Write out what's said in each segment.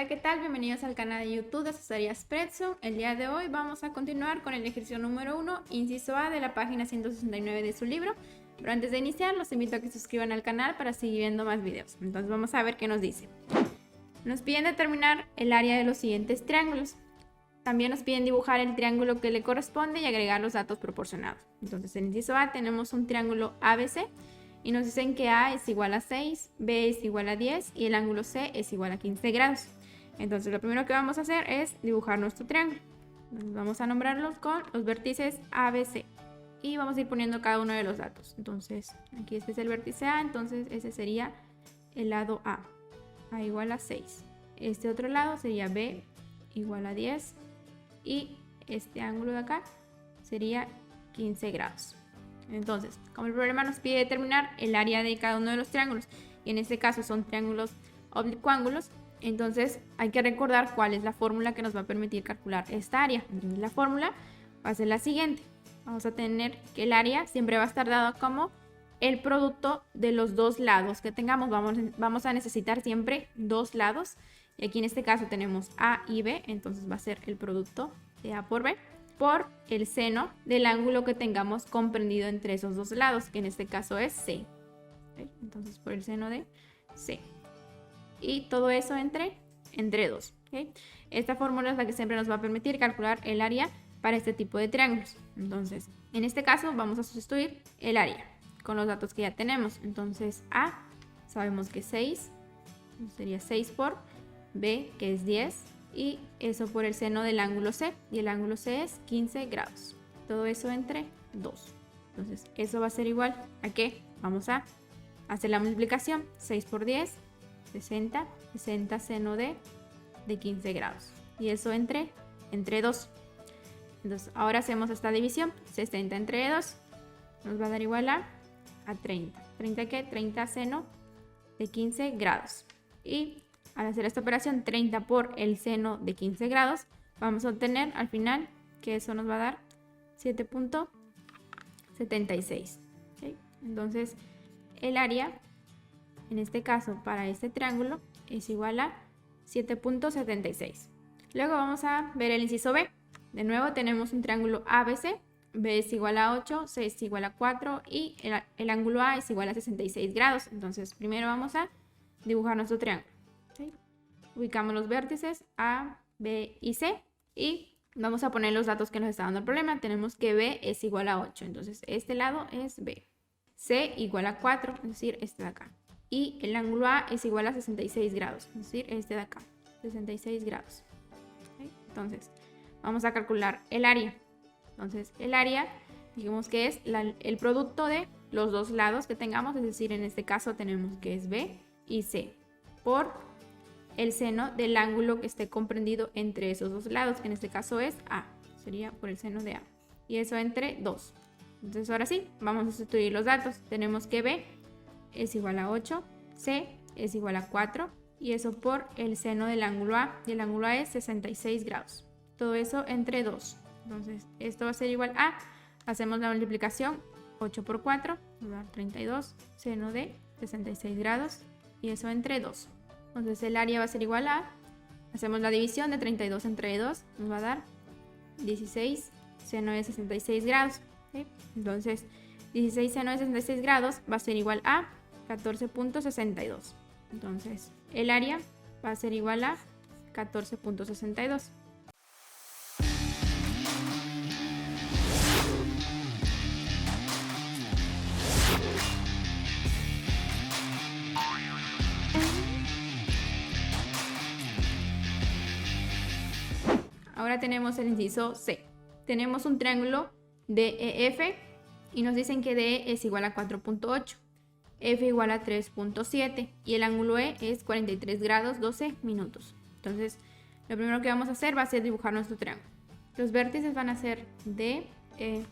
Hola, ¿qué tal? Bienvenidos al canal de YouTube de Asesoría Spreadshop. El día de hoy vamos a continuar con el ejercicio número 1, inciso A de la página 169 de su libro. Pero antes de iniciar, los invito a que se suscriban al canal para seguir viendo más videos. Entonces vamos a ver qué nos dice. Nos piden determinar el área de los siguientes triángulos. También nos piden dibujar el triángulo que le corresponde y agregar los datos proporcionados. Entonces en el inciso A tenemos un triángulo ABC. Y nos dicen que A es igual a 6, B es igual a 10 y el ángulo C es igual a 15 grados. Entonces lo primero que vamos a hacer es dibujar nuestro triángulo. Vamos a nombrarlos con los vértices ABC y vamos a ir poniendo cada uno de los datos. Entonces aquí este es el vértice A, entonces ese sería el lado A igual a 6. Este otro lado sería B igual a 10 y este ángulo de acá sería 15 grados. Entonces, como el problema nos pide determinar el área de cada uno de los triángulos, y en este caso son triángulos oblicuángulos, entonces hay que recordar cuál es la fórmula que nos va a permitir calcular esta área. Entonces la fórmula va a ser la siguiente. Vamos a tener que el área siempre va a estar dado como el producto de los dos lados que tengamos. Vamos a necesitar siempre dos lados, y aquí en este caso tenemos A y B, entonces va a ser el producto de A por B por el seno del ángulo que tengamos comprendido entre esos dos lados, que en este caso es C. ¿Okay? Entonces por el seno de C. Y todo eso entre 2. ¿Okay? Esta fórmula es la que siempre nos va a permitir calcular el área para este tipo de triángulos. Entonces, en este caso vamos a sustituir el área con los datos que ya tenemos. Entonces A, sabemos que es 6, sería 6 por B, que es 10. Y eso por el seno del ángulo C, y el ángulo C es 15 grados. Todo eso entre 2. Entonces eso va a ser igual a ¿qué? Vamos a hacer la multiplicación. 6 por 10, 60. 60 seno de 15 grados. Y eso entre 2. Entonces ahora hacemos esta división. 60 entre 2 nos va a dar igual a 30. ¿30 qué? 30 seno de 15 grados. Y al hacer esta operación 30 por el seno de 15 grados, vamos a obtener al final que eso nos va a dar 7.76. ¿Okay? Entonces el área, en este caso para este triángulo, es igual a 7.76. Luego vamos a ver el inciso B. De nuevo tenemos un triángulo ABC. B es igual a 8, C es igual a 4 y el ángulo A es igual a 66 grados. Entonces primero vamos a dibujar nuestro triángulo. ¿Sí? Ubicamos los vértices A, B y C y vamos a poner los datos que nos está dando el problema. Tenemos que B es igual a 8, entonces este lado es B. C igual a 4, es decir, este de acá. Y el ángulo A es igual a 66 grados, es decir, este de acá, 66 grados. ¿Okay? Entonces, vamos a calcular el área. Entonces, el área, digamos que es el producto de los dos lados que tengamos, es decir, en este caso tenemos que es B y C, por el seno del ángulo que esté comprendido entre esos dos lados, que en este caso es A, sería por el seno de A, y eso entre 2. Entonces ahora sí, vamos a sustituir los datos. Tenemos que B es igual a 8, C es igual a 4, y eso por el seno del ángulo A, y el ángulo A es 66 grados. Todo eso entre 2. Entonces esto va a ser igual a, hacemos la multiplicación, 8 por 4, nos va a dar 32, seno de 66 grados, y eso entre 2. Entonces el área va a ser igual a, hacemos la división de 32 entre 2, nos va a dar 16 seno de 66 grados. ¿Sí? Entonces 16 seno de 66 grados va a ser igual a 14.62. Entonces el área va a ser igual a 14.62. Ahora tenemos el inciso C. Tenemos un triángulo DEF y nos dicen que DE es igual a 4.8, F igual a 3.7 y el ángulo E es 43 grados 12 minutos. Entonces, lo primero que vamos a hacer va a ser dibujar nuestro triángulo. Los vértices van a ser D, E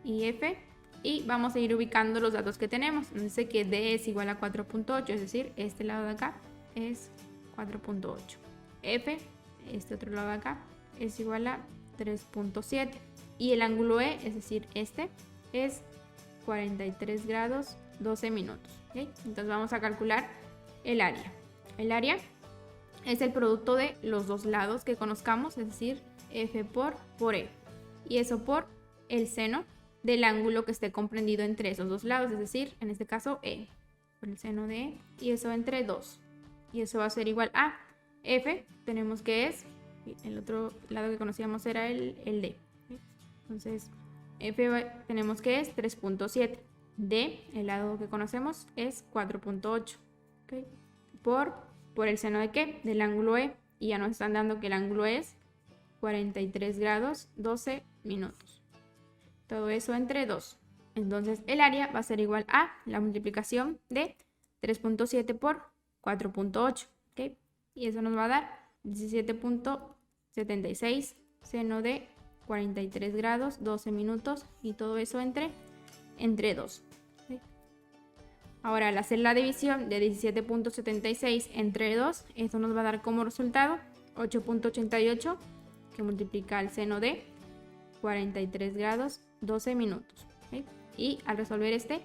y F y vamos a ir ubicando los datos que tenemos. Nos dice que D es igual a 4.8, es decir, este lado de acá es 4.8. F, este otro lado de acá, es igual a 3.7 y el ángulo E, es decir, este es 43 grados 12 minutos. ¿Okay? Entonces vamos a calcular el área. El área es el producto de los dos lados que conozcamos, es decir, F por E. Y eso por el seno del ángulo que esté comprendido entre esos dos lados, es decir, en este caso E, por el seno de E, y eso entre 2. Y eso va a ser igual a F, tenemos que es, el otro lado que conocíamos era el D. Entonces, F tenemos que es 3.7. D, el lado que conocemos, es 4.8. ¿Okay? Por el seno de ¿qué? Del ángulo E. Y ya nos están dando que el ángulo es 43 grados 12 minutos. Todo eso entre 2. Entonces el área va a ser igual a la multiplicación de 3.7 por 4.8. ¿Okay? Y eso nos va a dar 17.76 seno de 43 grados 12 minutos. Y todo eso entre 2. ¿Okay? Ahora, al hacer la división de 17.76 entre 2, esto nos va a dar como resultado 8.88, que multiplica el seno de 43 grados 12 minutos. ¿Okay? Y al resolver este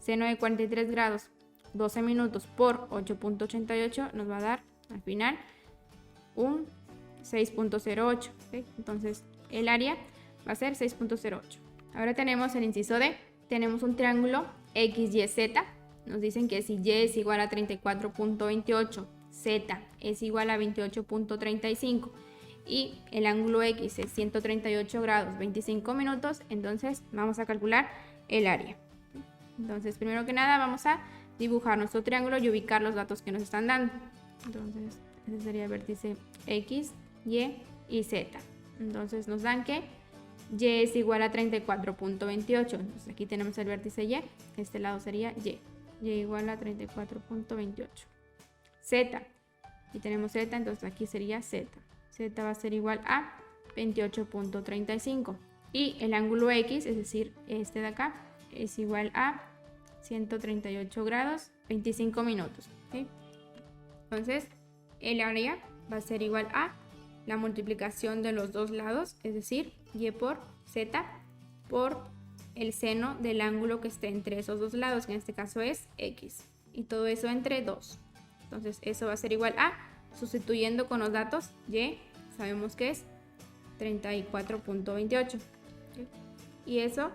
seno de 43 grados 12 minutos por 8.88 nos va a dar al final un 6.08. ¿Okay? Entonces el área va a ser 6.08. Ahora tenemos el inciso D. Tenemos un triángulo XYZ. Nos dicen que si Y es igual a 34.28, Z es igual a 28.35 y el ángulo X es 138 grados 25 minutos, entonces vamos a calcular el área. Entonces, primero que nada, vamos a dibujar nuestro triángulo y ubicar los datos que nos están dando. Entonces, ese sería el vértice X, Y y Z. Entonces, nos dan que Y es igual a 34.28. Entonces, aquí tenemos el vértice Y. Este lado sería Y. Y igual a 34.28. Z. Y tenemos Z, entonces aquí sería Z. Z va a ser igual a 28.35. Y el ángulo X, es decir, este de acá, es igual a 138 grados 25 minutos. ¿Okay? Entonces, el área va a ser igual a la multiplicación de los dos lados, es decir, Y por Z por el seno del ángulo que esté entre esos dos lados, que en este caso es X. Y todo eso entre 2. Entonces, eso va a ser igual a, sustituyendo con los datos, Y, sabemos que es 34.28. ¿Okay? Y eso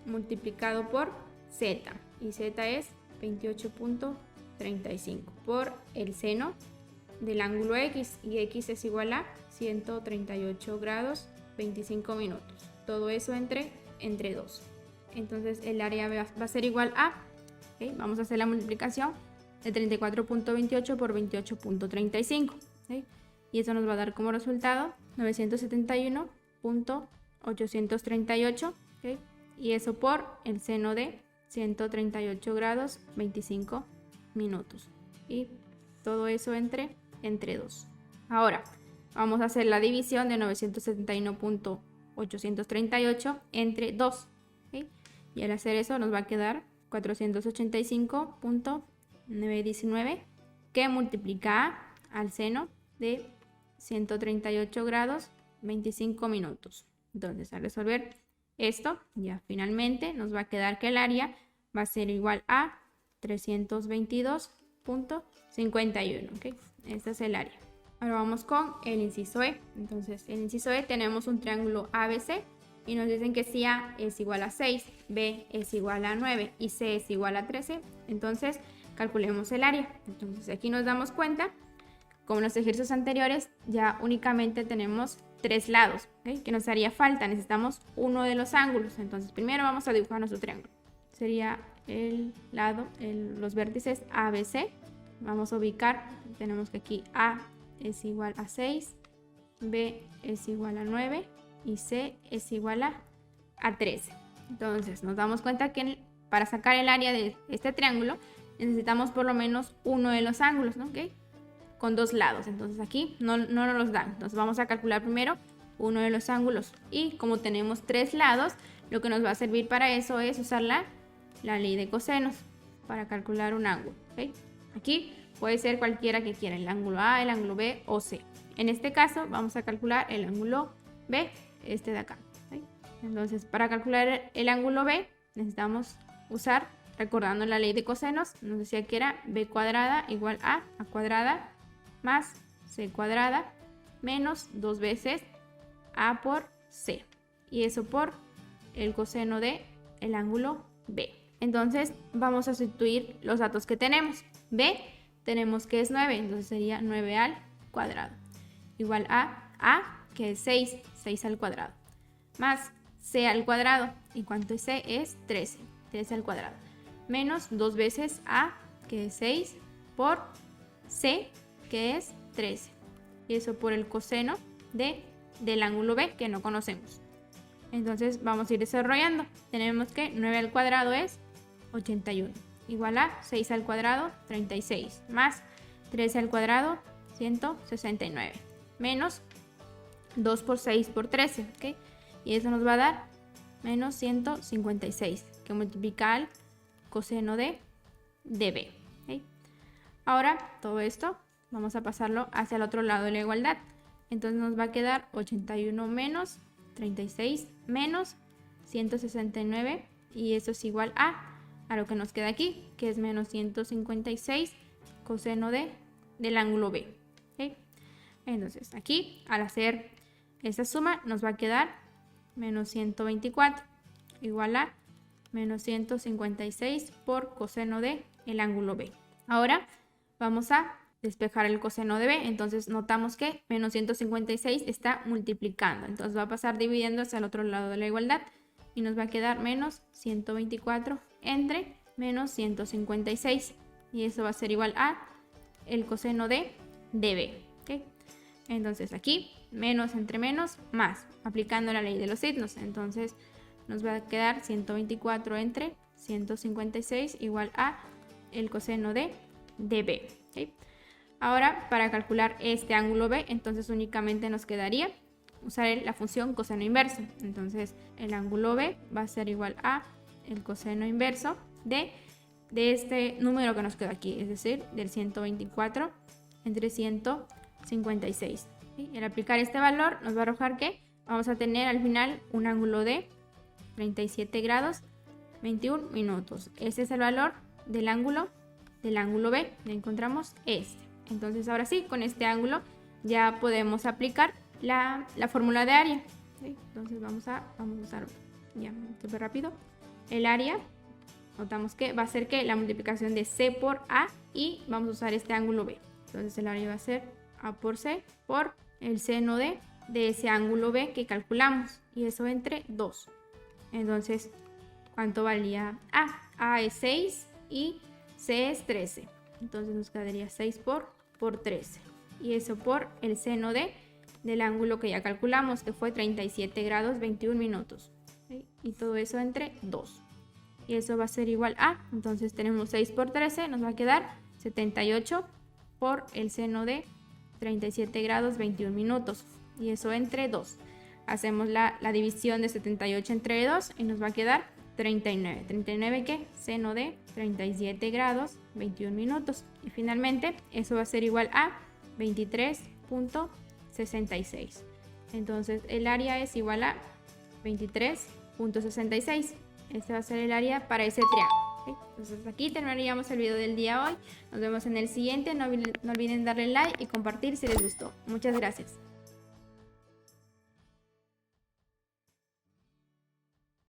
multiplicado por Z. Y Z es 28.35 por el seno del ángulo X. Y X es igual a 138 grados 25 minutos. Todo eso entre 2. Entonces el área va a ser igual a, ¿okay? Vamos a hacer la multiplicación de 34.28 por 28.35. ¿Okay? Y eso nos va a dar como resultado 971.838. ¿Okay? Y eso por el seno de 138 grados 25 minutos. Y todo eso entre 2. Ahora vamos a hacer la división de 971.838 entre 2. ¿Okay? Y al hacer eso nos va a quedar 485.919, que multiplica al seno de 138 grados 25 minutos. Entonces, al resolver esto, ya finalmente nos va a quedar que el área va a ser igual a 322.51. ¿Okay? Este es el área. Ahora vamos con el inciso E. Entonces, en el inciso E tenemos un triángulo ABC y nos dicen que si A es igual a 6, B es igual a 9 y C es igual a 13, entonces calculemos el área. Entonces, aquí nos damos cuenta, como en los ejercicios anteriores, ya únicamente tenemos 3 lados, ¿okay? Que nos haría falta, necesitamos uno de los ángulos. Entonces, primero vamos a dibujar nuestro triángulo. Sería el lado, los vértices ABC. Vamos a ubicar, tenemos que aquí A es igual a 6, B es igual a 9 y C es igual a 13. Entonces nos damos cuenta que para sacar el área de este triángulo necesitamos por lo menos uno de los ángulos, ¿no? ¿Okay? Con 2 lados. Entonces aquí no nos los dan. Entonces vamos a calcular primero uno de los ángulos. Y como tenemos 3 lados, lo que nos va a servir para eso es usar la ley de cosenos para calcular un ángulo. ¿Okay? Aquí puede ser cualquiera que quiera, el ángulo A, el ángulo B o C. En este caso vamos a calcular el ángulo B, este de acá. ¿Okay? Entonces, para calcular el ángulo B necesitamos usar, recordando la ley de cosenos, nos decía que era B cuadrada igual a cuadrada más C cuadrada menos 2 veces A por C. Y eso por el coseno de el ángulo B. Entonces vamos a sustituir los datos que tenemos. B tenemos que es 9, entonces sería 9 al cuadrado. Igual a A, que es 6, 6 al cuadrado. Más C al cuadrado. ¿Y cuánto es C? Es 13, 13 al cuadrado. Menos 2 veces A, que es 6, por C, que es 13. Y eso por el coseno del ángulo B, que no conocemos. Entonces vamos a ir desarrollando. Tenemos que 9 al cuadrado es 81. Igual a 6 al cuadrado, 36. Más 13 al cuadrado, 169. Menos 2 por 6 por 13. ¿Okay? Y eso nos va a dar menos 156. Que multiplica al coseno de B. ¿Okay? Ahora todo esto vamos a pasarlo hacia el otro lado de la igualdad. Entonces nos va a quedar 81 menos 36 menos 169. Y eso es igual a lo que nos queda aquí, que es menos 156 coseno del ángulo B. ¿Okay? Entonces aquí, al hacer esta suma, nos va a quedar menos 124 igual a menos 156 por coseno del ángulo B. Ahora vamos a despejar el coseno de B. Entonces notamos que menos 156 está multiplicando. Entonces va a pasar dividiendo hacia el otro lado de la igualdad. Y nos va a quedar menos 124 entre menos 156. Y eso va a ser igual a el coseno de B. ¿Okay? Entonces aquí, menos entre menos, más. Aplicando la ley de los signos. Entonces nos va a quedar 124 entre 156 igual a el coseno de B. ¿Okay? Ahora, para calcular este ángulo B, entonces únicamente nos quedaría usar la función coseno inverso. Entonces el ángulo B va a ser igual a el coseno inverso de este número que nos queda aquí, es decir, del 124 entre 156. ¿Sí? Y al aplicar este valor nos va a arrojar que vamos a tener al final un ángulo de 37 grados 21 minutos. Este es el valor del ángulo B. Le encontramos este. Entonces ahora sí, con este ángulo ya podemos aplicar la fórmula de área. ¿Sí? Entonces vamos a usar ya súper rápido el área. Notamos que va a ser que la multiplicación de C por A y vamos a usar este ángulo B. Entonces el área va a ser A por C por el seno de ese ángulo B que calculamos, y eso entre 2. Entonces, ¿cuánto valía A? A es 6 y C es 13. Entonces nos quedaría 6 por 13. Y eso por el seno del ángulo que ya calculamos, que fue 37 grados 21 minutos. ¿Sí? Y todo eso entre 2. Y eso va a ser igual a, entonces tenemos 6 por 13, nos va a quedar 78 por el seno de 37 grados 21 minutos. Y eso entre 2. Hacemos la división de 78 entre 2 y nos va a quedar 39. ¿39 qué? Seno de 37 grados 21 minutos. Y finalmente eso va a ser igual a 23.66. Entonces el área es igual a 23.66. Este va a ser el área para ese triángulo. ¿Okay? Entonces aquí terminaríamos el video del día de hoy. Nos vemos en el siguiente. No olviden darle like y compartir si les gustó. Muchas gracias.